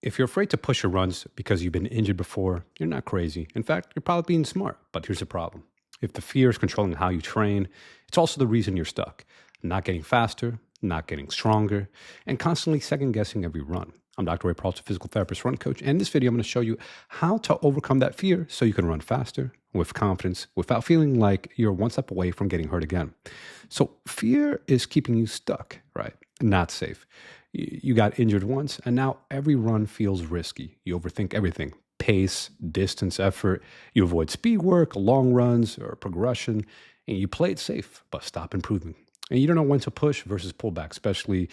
If you're afraid to push your runs because you've been injured before, you're not crazy. In fact, you're probably being smart. But here's the problem. If the fear is controlling how you train, it's also the reason you're stuck. Not getting faster, not getting stronger, and constantly second guessing every run. I'm Dr. Ray Peralta, physical therapist, run coach. And in this video, I'm going to show you how to overcome that fear so you can run faster with confidence without feeling like you're one step away from getting hurt again. So fear is keeping you stuck, right? Not safe. You got injured once, and now every run feels risky. You overthink everything: pace, distance, effort. You avoid speed work, long runs, or progression, and you play it safe, but stop improving. And you don't know when to push versus pull back, especially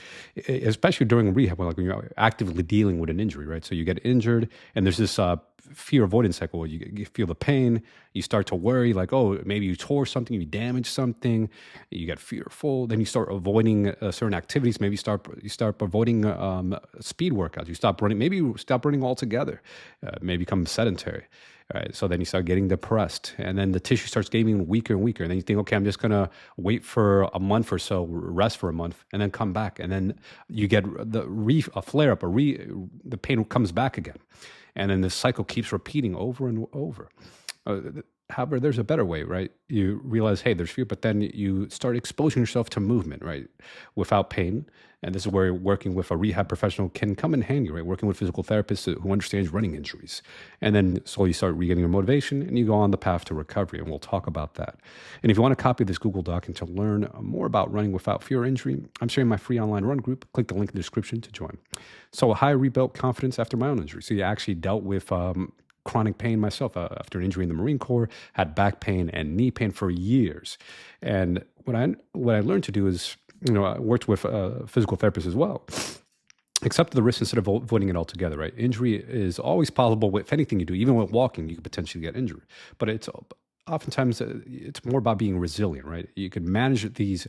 during rehab, like when you're actively dealing with an injury, right? So you get injured, and there's this fear avoidance cycle where you feel the pain, you start to worry, like, oh, maybe you tore something, you damaged something, you get fearful, then you start avoiding certain activities. Maybe you start avoiding speed workouts. You stop running. Maybe you stop running altogether. Maybe become sedentary. Right. So then you start getting depressed, and then the tissue starts getting weaker and weaker. And then you think, okay, I'm just gonna wait for a month or so, rest for a month, and then come back. And then you get a flare up, the pain comes back again, and then the cycle keeps repeating over and over. However, there's a better way, right? You realize, hey, there's fear, but then you start exposing yourself to movement, right? Without pain. And this is where working with a rehab professional can come in handy, right? Working with physical therapists who understands running injuries. And then slowly start regaining your motivation and you go on the path to recovery. And we'll talk about that. And if you want to copy this Google Doc and to learn more about running without fear or injury, I'm sharing my free online run group. Click the link in the description to join. So how I rebuilt confidence after my own injury. So you actually dealt with chronic pain myself after an injury in the Marine Corps, had back pain and knee pain for years. And what I learned to do is, I worked with a physical therapist as well. Accept the risk instead of avoiding it altogether, right? Injury is always possible with anything you do. Even with walking, you could potentially get injured. But oftentimes it's more about being resilient, right? You can manage these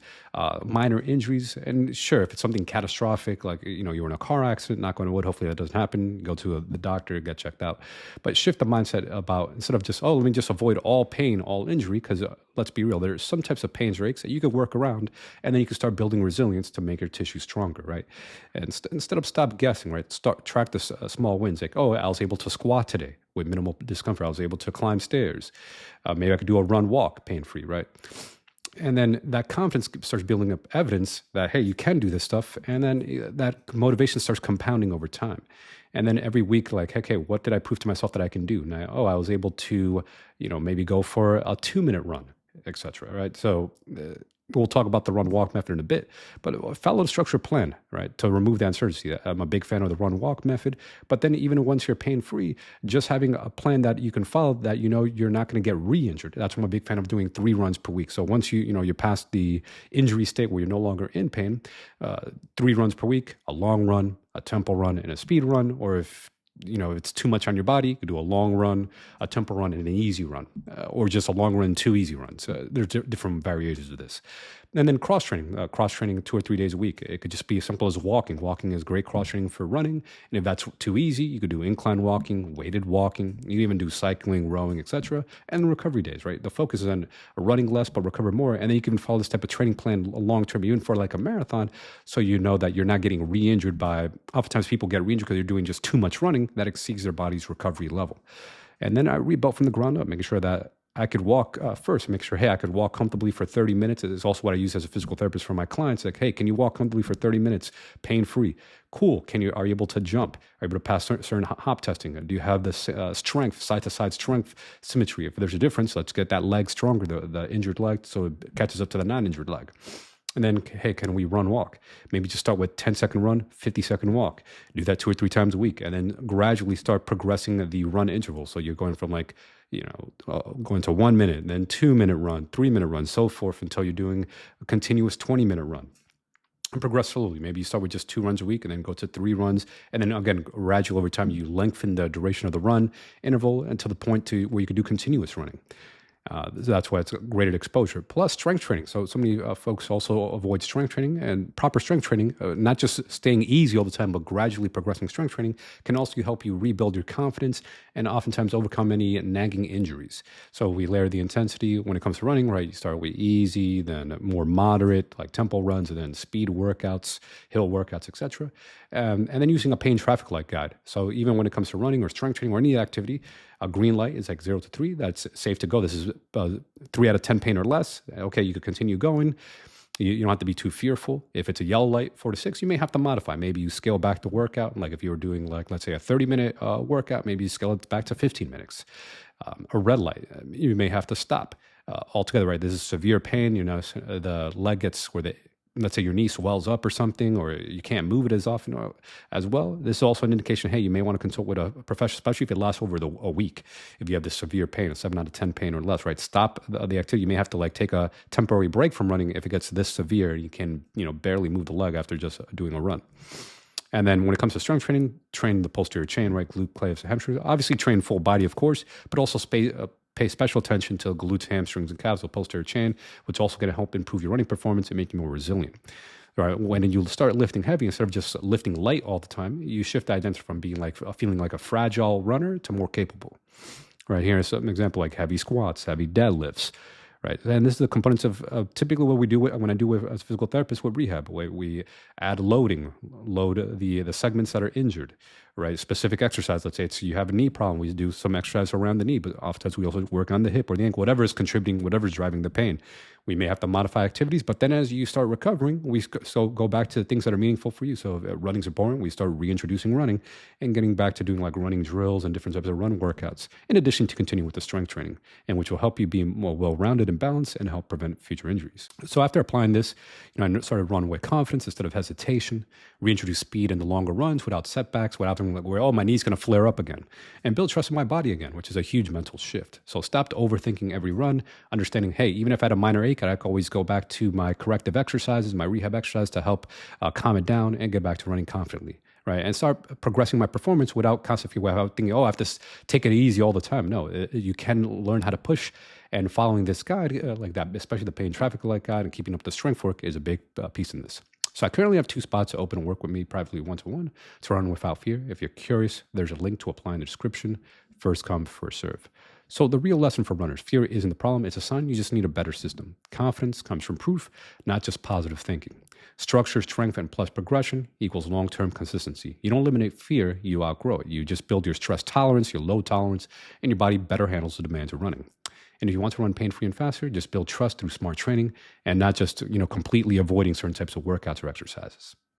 minor injuries, and sure, if it's something catastrophic, like you're in a car accident, knock on wood, hopefully that doesn't happen. Go to the doctor, get checked out, but shift the mindset about, instead of just, let me just avoid all pain, all injury, because let's be real, there's some types of pains or aches that you could work around, and then you can start building resilience to make your tissue stronger, right? And instead of stop guessing, right? Track the small wins, like, oh, I was able to squat today with minimal discomfort. I was able to climb stairs. Maybe I could do a run walk pain-free, right? And then that confidence starts building up evidence that, hey, you can do this stuff. And then that motivation starts compounding over time. And then every week, like, okay, what did I prove to myself that I can do? Now, I was able to, maybe go for a 2-minute run, etc. Right? So we'll talk about the run walk method in a bit, but follow the structured plan, right? To remove the uncertainty. I'm a big fan of the run walk method, but then even once you're pain free, just having a plan that you can follow, that you're not going to get re-injured. That's why I'm a big fan of doing 3 runs per week. So once you're past the injury state where you're no longer in pain, 3 runs per week, a long run, a tempo run, and a speed run. Or if it's too much on your body, you could do a long run, a tempo run, and an easy run, or just a long run, 2 easy runs. There's different variations of this. And then cross-training 2 or 3 days a week. It could just be as simple as walking. Walking is great cross-training for running. And if that's too easy, you could do incline walking, weighted walking. You can even do cycling, rowing, etc. And recovery days, right? The focus is on running less, but recover more. And then you can follow this type of training plan long-term, even for like a marathon, so you know that you're not getting re-injured by, oftentimes people get re-injured because they're doing just too much running that exceeds their body's recovery level. And then I rebuilt from the ground up, making sure that I could walk first, make sure, hey, I could walk comfortably for 30 minutes. It's also what I use as a physical therapist for my clients. Like, hey, can you walk comfortably for 30 minutes, pain-free? Cool. Are you able to jump? Are you able to pass certain hop testing? Do you have this strength, side-to-side strength symmetry? If there's a difference, let's get that leg stronger, the injured leg, so it catches up to the non-injured leg. And then, hey, can we run walk? Maybe just start with 10-second run, 50-second walk. Do that 2 or 3 times a week, and then gradually start progressing the run interval. So you're going from going to 1 minute, then 2-minute run, 3-minute run, so forth, until you're doing a continuous 20-minute run. And progress slowly. Maybe you start with just 2 runs a week and then go to 3 runs. And then again, gradually over time, you lengthen the duration of the run interval until the point where you can do continuous running. That's why it's a graded exposure. Plus strength training. So many folks also avoid strength training, and proper strength training, not just staying easy all the time, but gradually progressing strength training can also help you rebuild your confidence and oftentimes overcome any nagging injuries. So we layer the intensity when it comes to running, right? You start with easy, then more moderate, like tempo runs, and then speed workouts, hill workouts, etc. And then using a pain traffic light guide. So even when it comes to running or strength training or any activity, a green light is like 0 to 3. That's safe to go. This is 3 out of 10 pain or less. Okay, you could continue going. You don't have to be too fearful. If it's a yellow light, 4 to 6, you may have to modify. Maybe you scale back the workout. Like if you were doing, like, let's say a 30-minute workout, maybe you scale it back to 15 minutes. A red light, you may have to stop altogether, right? This is severe pain. The leg gets where let's say your knee swells up or something, or you can't move it as often as well. This is also an indication, hey, you may want to consult with a professional, especially if it lasts over a week. If you have this severe pain, a 7 out of 10 pain or less, right? Stop the activity. You may have to like take a temporary break from running if it gets this severe. You can, barely move the leg after just doing a run. And then when it comes to strength training, train the posterior chain, right? Glute, claves, hamstrings. Obviously train full body, of course, but also pay special attention to glutes, hamstrings, and calves, the posterior chain, which is also going to help improve your running performance and make you more resilient. Right? When you start lifting heavy instead of just lifting light all the time, you shift the identity from being like feeling like a fragile runner to more capable. Right, here's an example like heavy squats, heavy deadlifts. Right, and this is the components of typically what we do when I do as a physical therapist with rehab. We add load the segments that are injured. Right, specific exercise. Let's say you have a knee problem. We do some exercise around the knee, but oftentimes we also work on the hip or the ankle, whatever is contributing, whatever is driving the pain. We may have to modify activities, but then as you start recovering, we go back to the things that are meaningful for you. So if running's important, we start reintroducing running and getting back to doing like running drills and different types of run workouts, in addition to continuing with the strength training, and which will help you be more well-rounded and balanced and help prevent future injuries. So after applying this, I started running with confidence instead of hesitation, reintroduce speed in the longer runs without setbacks, without them like where, oh, my knee's going to flare up again, and build trust in my body again, which is a huge mental shift. So stop overthinking every run, understanding, hey, even if I had a minor ache, I could always go back to my corrective exercises, my rehab exercise to help calm it down and get back to running confidently. Right, and start progressing my performance without constantly thinking, oh, I have to take it easy all the time. No, you can learn how to push, and following this guide like that, especially the pain traffic light guide and keeping up the strength work, is a big piece in this. So I currently have 2 spots to open and work with me privately one-to-one to run without fear. If you're curious, there's a link to apply in the description. First come, first serve. So the real lesson for runners, fear isn't the problem. It's a sign you just need a better system. Confidence comes from proof, not just positive thinking. Structure, strength, and plus progression equals long-term consistency. You don't eliminate fear, you outgrow it. You just build your stress tolerance, your load tolerance, and your body better handles the demands of running. And if you want to run pain-free and faster, just build trust through smart training and not just, completely avoiding certain types of workouts or exercises.